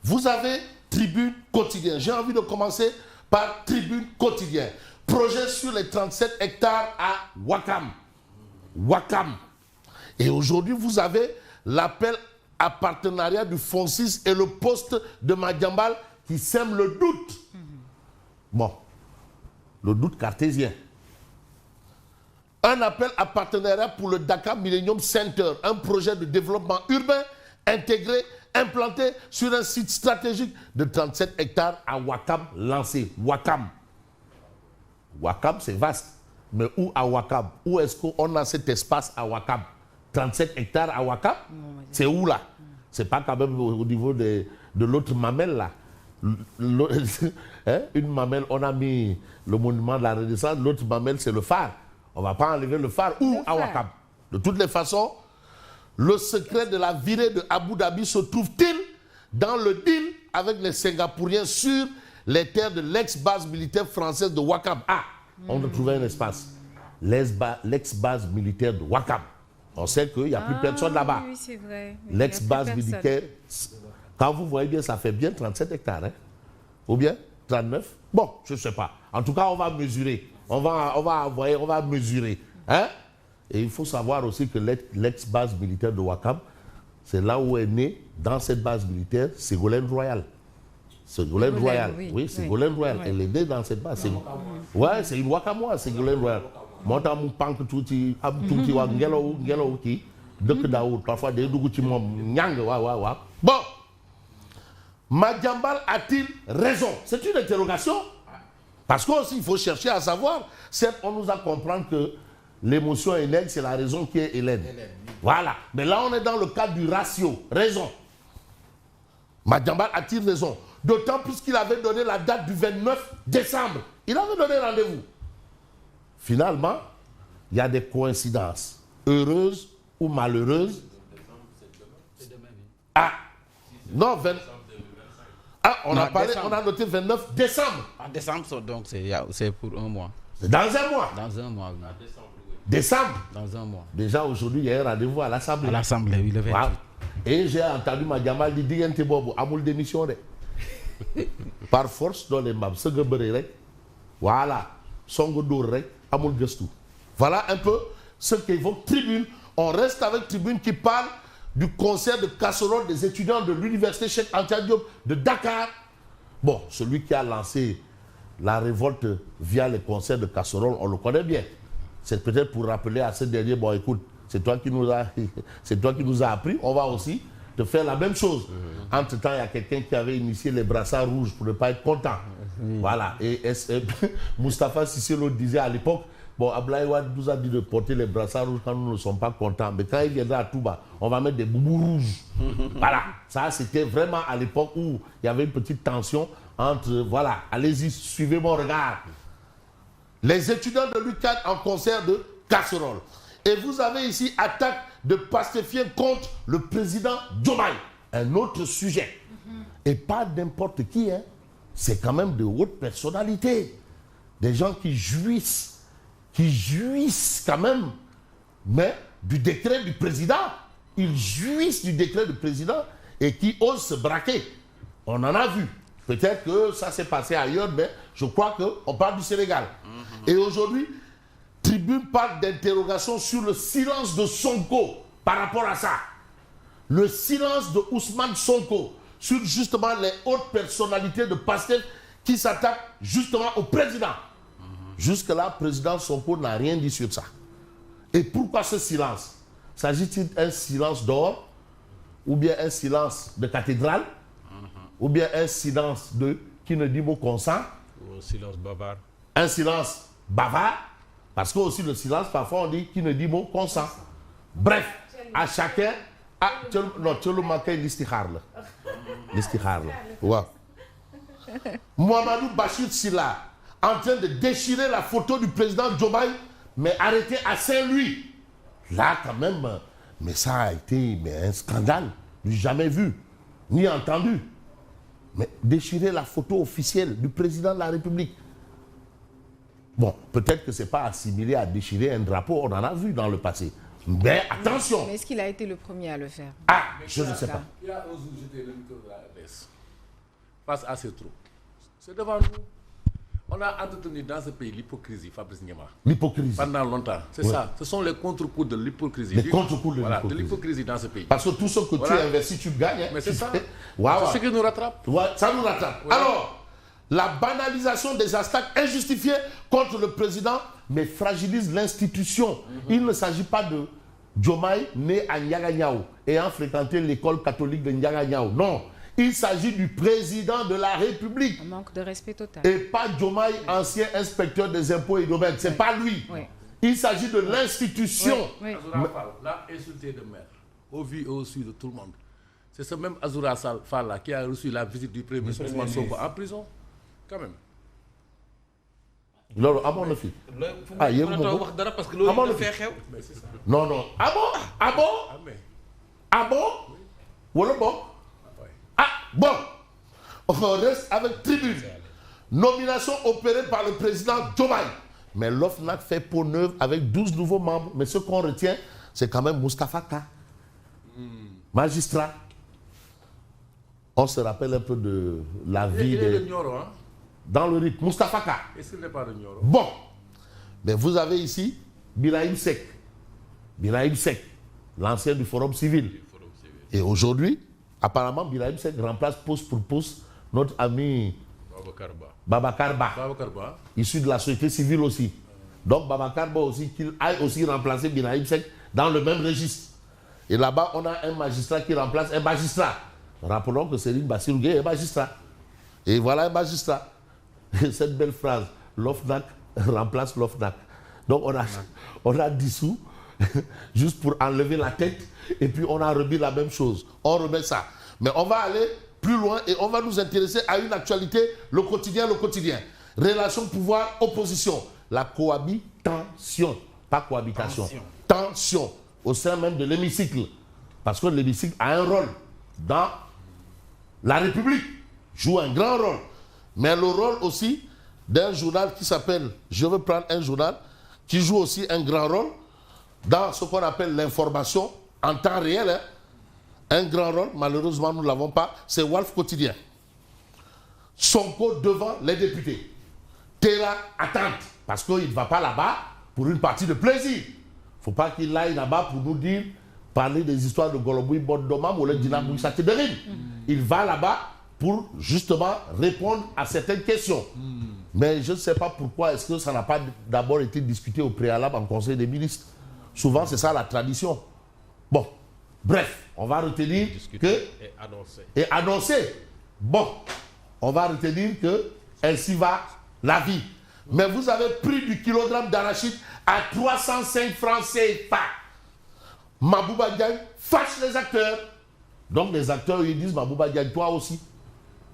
Vous avez Tribune Quotidien. J'ai envie de commencer par Tribune Quotidien. Projet sur les 37 hectares à Ouakam. Ouakam. Et aujourd'hui, vous avez l'appel à partenariat du FONSIS et le poste de Madiambal qui sème le doute. Bon, le doute cartésien. Un appel à partenariat pour le Dakar Millennium Center, un projet de développement urbain intégré, implanté sur un site stratégique de 37 hectares à Ouakam lancé. Ouakam. Ouakam, c'est vaste. Mais où à Ouakam? Où est-ce qu'on a cet espace à Ouakam? 37 hectares à Ouakam? C'est où là? C'est pas quand même au niveau de l'autre mamelle là. Une mamelle, on a mis le monument de la Renaissance, l'autre mamelle, c'est le phare. On ne va pas enlever le phare. Où à Ouakam? De toutes les façons, le secret de la virée de Abu Dhabi se trouve-t-il dans le deal avec les Singapouriens sur les terres de l'ex-base militaire française de Ouakam? Ah, on a trouvé un espace. L'ex-base militaire de Ouakam. On sait qu'il n'y a plus personne là-bas. Oui, c'est vrai. L'ex-base militaire, quand vous voyez bien, ça fait bien 37 hectares. Hein? Ou bien 39? Bon, je ne sais pas. En tout cas, on va mesurer. On va mesurer. Hein? Et il faut savoir aussi que l'ex-base militaire de Ouakam, c'est là où est né, dans cette base militaire, Ségolène Royal. Ségolène Royal. Oui, Ségolène Royal. Oui. Elle est née dans cette base. Ouais, c'est une Ouakamois, Ségolène Royal. Moi, je suis un peu de parfois des Bon, Madiambal a-t-il raison? C'est une interrogation. Parce qu'aussi, il faut chercher à savoir. Certes, on nous a compris que l'émotion Hélène, c'est la raison qui est Hélène. Voilà. Mais là, on est dans le cadre du ratio. Raison. Madiambal a-t-il raison? D'autant plus qu'il avait donné la date du 29 décembre. Il avait donné rendez-vous. Finalement, il y a des coïncidences, heureuses ou malheureuses. Ah, non, on a noté 29 décembre. En décembre, donc c'est pour un mois. C'est dans un mois. Dans un mois, oui. Décembre. Dans un mois. Déjà aujourd'hui, il y a un rendez-vous à l'Assemblée. À l'Assemblée, oui, le 28. Wow. Et j'ai entendu Madiambal dire que Bobo a moule démission. Par force, dans les mabs, voilà. Voilà un peu ce qu'évoque Tribune. On reste avec Tribune qui parle du concert de casserole des étudiants de l'université Cheikh Anta Diop de Dakar. Bon, celui qui a lancé la révolte via les concerts de casserole, on le connaît bien. C'est peut-être pour rappeler à ce dernier, bon écoute, c'est toi qui nous as appris, on va aussi te faire la même chose. Entre-temps, il y a quelqu'un qui avait initié les brassards rouges pour ne pas être content. Voilà. Et Moustapha Cissé disait à l'époque, bon, Ablaye Wade nous a dit de porter les brassards rouges quand nous ne sommes pas contents. Mais quand il viendra à Touba, on va mettre des boubous rouges. Voilà. Ça, c'était vraiment à l'époque où il y avait une petite tension entre, voilà, allez-y, suivez mon regard. Les étudiants de l'UQAD en concert de casserole. Et vous avez ici attaque de pastéfiens contre le président Diomaye. Un autre sujet. Et pas n'importe qui, hein. C'est quand même de hautes personnalités. Des gens qui jouissent quand même, mais du décret du président. Ils jouissent du décret du président et qui osent se braquer. On en a vu. Peut-être que ça s'est passé ailleurs, mais je crois qu'on parle du Sénégal. Et aujourd'hui, Tribune parle d'interrogation sur le silence de Sonko par rapport à ça. Le silence de Ousmane Sonko sur justement les hautes personnalités de Pastef qui s'attaquent justement au président. Jusque-là, le président Sonko n'a rien dit sur ça. Et pourquoi ce silence? S'agit-il d'un silence d'or, ou bien un silence de cathédrale, ou bien un silence de qui ne dit mot consent? Ou un silence bavard. Un silence bavard, parce que aussi le silence, parfois on dit qui ne dit mot consent. Bref, à chacun... Ah, non, tu le manques l'istikhar là. L'istikhar là. Ouais. Mohamedou Bachir Silla, en train de déchirer la photo du président Diomaye, mais arrêté à Saint-Louis. Là, quand même, mais ça a été un scandale, jamais vu, ni entendu. Mais déchirer la photo officielle du président de la République. Bon, peut-être que ce n'est pas assimilé à déchirer un drapeau, on en a vu dans le passé. Mais attention. Mais est-ce qu'il a été le premier à le faire? Ah, je ne sais pas. Il y a un jour, j'étais le micro de la RDS. face à ces troupes. C'est devant nous. On a entretenu dans ce pays l'hypocrisie, Fabrice Nguema. L'hypocrisie. Pendant longtemps. C'est ça. Ce sont les contre-coups de l'hypocrisie. Les contre-coups de de l'hypocrisie dans ce pays. Parce que tout ce que tu investis, tu gagnes. Mais c'est ça. C'est ce qui nous rattrape. Ça nous rattrape. Alors, la banalisation des attaques injustifiées contre le président, mais fragilise l'institution. Il ne s'agit pas de Diomaye né à Ndiaganiao ayant fréquenté l'école catholique de Ndiaganiao. Non. Il s'agit du président de la République. Un manque de respect total. Et pas Diomaye, ancien inspecteur des impôts et domaines. Ce n'est pas lui. Oui. Il s'agit de l'institution. Oui. L'a insulté de maire, au vu et au su de tout le monde. C'est ce même Azoura Fall là qui a reçu la visite du Premier ministre Ousmane Sonko en prison. Quand même. loolu amoon na fi. yéen a wax dara parce que loolu dafay xew. non non ah bon ah bon ah bon wala bon ah bon on reste avec tribune. Nomination opérée par le président Diomaye. Mais l'OFNAC fait peau neuve avec 12 nouveaux membres. Mais ce qu'on retient, c'est quand même Moustapha Ka, magistrat. On se rappelle un peu de la vie de Nioro, hein? Dans le rythme, Moustapha Ka. Est-ce qu'il n'est pas de Nioro? Bon, mais vous avez ici Birahim Seck. Birahim Seck, l'ancien du Forum civil. Et aujourd'hui, apparemment, Birahim Seck remplace poste pour poste notre ami Babacar Ba, issu de la société civile aussi. Donc Babacar Ba aussi, qu'il aille aussi remplacer Birahim Seck dans le même registre. Et là-bas, on a un magistrat qui remplace un magistrat. Rappelons que Serigne Bassirou Gueye est magistrat. Et voilà un magistrat. Cette belle phrase, l'OFNAC remplace l'OFNAC. Donc on a dissous juste pour enlever la tête et puis on a remis la même chose. On remet ça. Mais on va aller plus loin et on va nous intéresser à une actualité, le quotidien. Relation pouvoir-opposition. La cohabitation, pas cohabitation. Tension au sein même de l'hémicycle. Parce que l'hémicycle a un rôle dans la République, joue un grand rôle. Mais le rôle aussi d'un journal qui s'appelle, je veux prendre un journal, qui joue aussi un grand rôle dans ce qu'on appelle l'information en temps réel. Hein. Un grand rôle, malheureusement nous ne l'avons pas, c'est Walf Quotidien. Sonko devant les députés. Terra attente, parce qu'il ne va pas là-bas pour une partie de plaisir. Il ne faut pas qu'il aille là-bas pour nous dire, parler des histoires de Goloboui, Bondomam ou le Dinamou Satéberim. Il va là-bas pour justement répondre à certaines questions. Mais je ne sais pas pourquoi est-ce que ça n'a pas d'abord été discuté au préalable en Conseil des ministres. Souvent, c'est ça la tradition. Bon, bref, on va retenir et annoncer. Bon, on va retenir que ainsi va la vie. Mais vous avez pris du kilogramme d'arachide à 305 francs CFA. Mabouba Diagne fâche les acteurs. Donc les acteurs, ils disent Mabouba Diagne, toi aussi.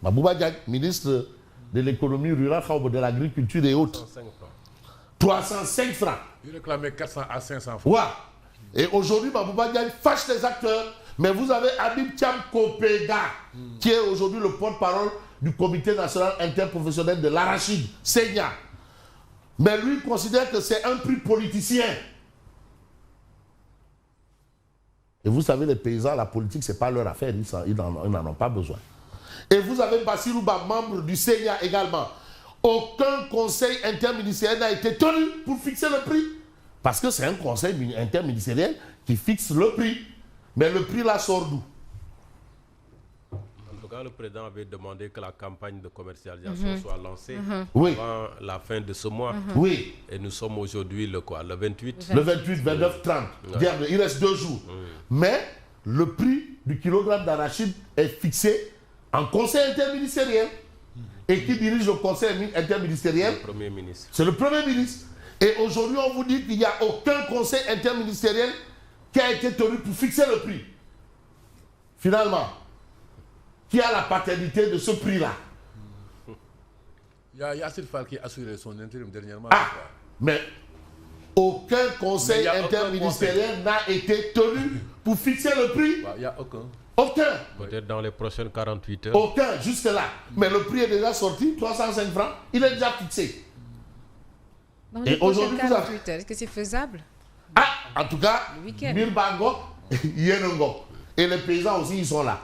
Mabouba Diagne, ministre de l'économie rurale, de l'agriculture et autres. 305 francs. Il réclamait 400 à 500 francs. Ouais. Et aujourd'hui, Mabouba Diagne fâche les acteurs. Mais vous avez Habib Thiam Kopeda, qui est aujourd'hui le porte-parole du Comité national interprofessionnel de l'arachide, Seigneur. Mais lui, il considère que c'est un prix politicien. Et vous savez, les paysans, la politique, ce n'est pas leur affaire, ils n'en ont pas besoin. Et vous avez Bassirou Ba, membre du Seigneur également. Aucun conseil interministériel n'a été tenu pour fixer le prix. Parce que c'est un conseil interministériel qui fixe le prix. Mais le prix là sort d'où? En tout cas, le président avait demandé que la campagne de commercialisation soit lancée avant la fin de ce mois. Oui. Et nous sommes aujourd'hui le 28. Le 28, 29, 30. Il reste 2 jours. Mais le prix du kilogramme d'arachide est fixé en conseil interministériel. Et qui dirige le conseil interministériel? Le Premier ministre. C'est le Premier ministre. Et aujourd'hui, on vous dit qu'il n'y a aucun conseil interministériel qui a été tenu pour fixer le prix. Finalement, qui a la paternité de ce prix-là? Il y a Yassir Fall qui a assuré son intérim dernièrement. Ah, mais aucun conseil interministériel n'a été tenu pour fixer le prix. Il n'y a aucun. Aucun. Peut-être dans les prochaines 48 heures. Aucun, jusque-là. Mais le prix est déjà sorti, 305 francs, il est déjà fixé. Dans les prochaines 48 heures, est-ce que c'est faisable? Ah, en tout cas, Mirbango, Yenongo. Et les paysans aussi, ils sont là.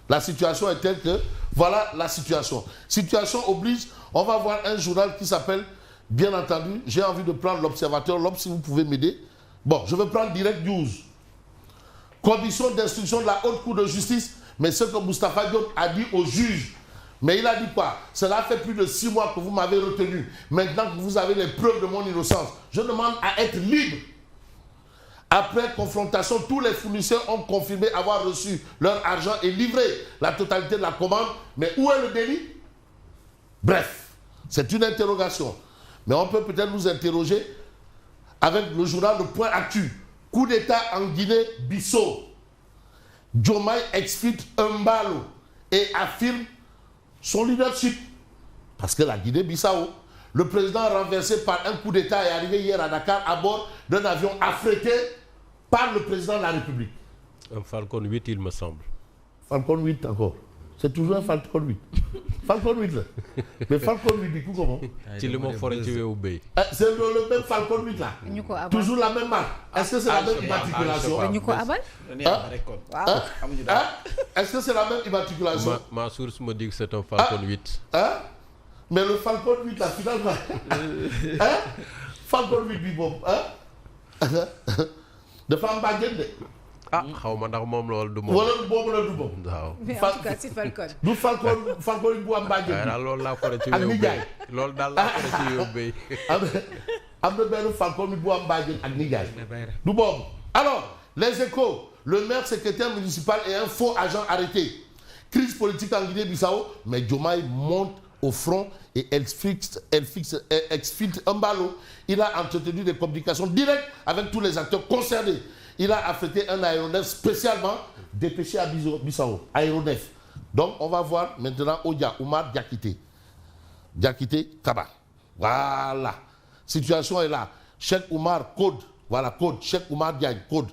La situation est telle que voilà la situation. Situation oblige, on va voir un journal qui s'appelle, bien entendu, j'ai envie de prendre l'Observateur, l'Obs, si vous pouvez m'aider. Bon, je vais prendre Direct News. Commission d'instruction de la Haute Cour de justice, mais ce que Moustapha Diop a dit au juge. Mais il a dit quoi? Cela fait plus de 6 mois que vous m'avez retenu. Maintenant que vous avez les preuves de mon innocence, je demande à être libre. Après confrontation, tous les fournisseurs ont confirmé avoir reçu leur argent et livré la totalité de la commande. Mais où est le délit? Bref, c'est une interrogation. Mais on peut peut-être nous interroger avec le journal Le Point Actu. Coup d'État en Guinée-Bissau. Diomaye exfiltre Mbalo et affirme son leadership. Parce que la Guinée-Bissau, le président renversé par un coup d'État est arrivé hier à Dakar à bord d'un avion affrété par le président de la République. Un Falcon 8, il me semble. Falcon 8 encore. C'est toujours un Falcon 8. Falcon 8 là. Mais Falcon 8 du coup comment? C'est le mot forêt tu veux obéir. C'est le même Falcon 8 là. Toujours la même marque. Est-ce que c'est la même immatriculation? Est-ce que c'est la même immatriculation? Ma source me dit que c'est un Falcon 8. Mais le Falcon 8 là finalement. Falcon 8 bi boobu dafa am bàjjen de. xaw ma ndax moom loolu du moom. wala boobu la du moom. waaw. mais en tout cas c'est Falcon. du Falcon bu am bàjjen. daal loolu laa ko ci ak yóbbee. nijaay. loolu daal laa ko ci yóbbee. am na benn Falcon bu am bàjjen ak nijaay. du boobu. Alors, les Échos, le maire secrétaire municipal et un faux agent arrêté. Crise politique en Guinée-Bissau, mais Diomaye monte au front et elle exfiltre Mbalo. Il a entretenu des communications directes avec tous les acteurs concernés. Il a affrété un aéronef spécialement dépêché à Bissau. Aéronef. Donc, on va voir maintenant Odia Oumar Diakité. Diakité Kaba. Voilà. Situation est là. Cheikh Oumar, code. Voilà, code. Cheikh Oumar Diagne, code.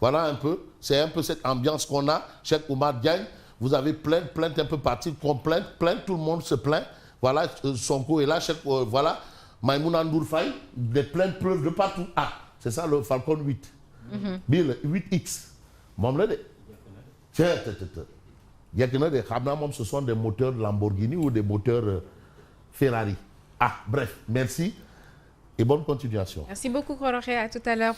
Voilà un peu. C'est un peu cette ambiance qu'on a. Cheikh Oumar Diagne. Vous avez plainte un peu partie, plainte, tout le monde se plaint. Voilà, Sonko est là, voilà, Maïmouna Ndour Faye, des plaintes preuves de partout. Ah, c'est ça le Falcon 8. Bill 8X. Mom là de. Tiens, il y a des ce sont des moteurs Lamborghini ou des moteurs Ferrari. Ah, bref, merci et bonne continuation. Merci beaucoup, Khorokhe. À tout à l'heure.